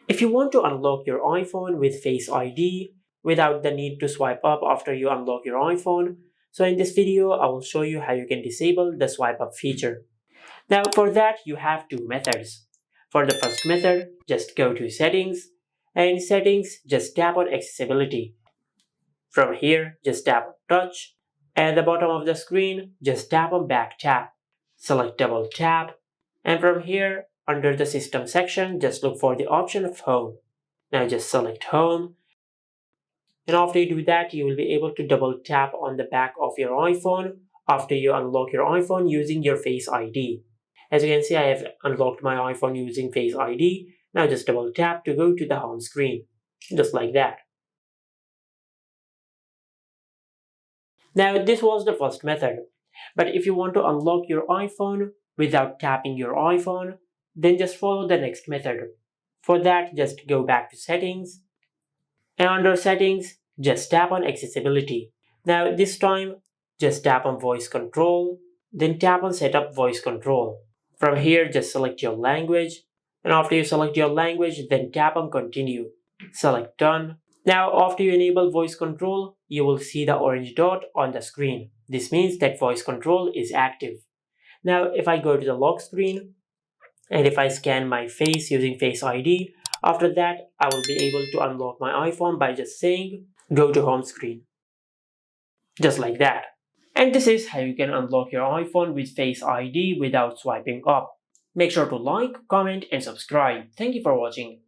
If you want to unlock your iPhone with Face ID without the need to swipe up after you unlock your iPhone, so in this video I will show you how you can disable the swipe up feature. Now for that you have two methods. For the first method, just go to settings, and in settings just tap on accessibility. From here just tap on touch, and at the bottom of the screen just tap on back tap. Select double tap, and from here under the system section just look for the option of home. Now just select home, and after you do that you will be able to double tap on the back of your iPhone after you unlock your iPhone using your Face ID. As you can see, I have unlocked my iPhone using Face ID. Now just double tap to go to the home screen, just like that. Now this was the first method, but if you want to unlock your iPhone without tapping your iPhone, then just follow the next method. For that, just go back to settings, and under settings, just tap on accessibility. Now this time, just tap on voice control, then tap on setup voice control. From here, just select your language, and after you select your language, then tap on continue. Select done. Now after you enable voice control, you will see the orange dot on the screen. This means that voice control is active. Now if I go to the lock screen, and if I scan my face using Face ID, after that I will be able to unlock my iPhone by just saying go to home screen. Just like that. And this is how you can unlock your iPhone with Face ID without swiping up. Make sure to like, comment and subscribe. Thank you for watching.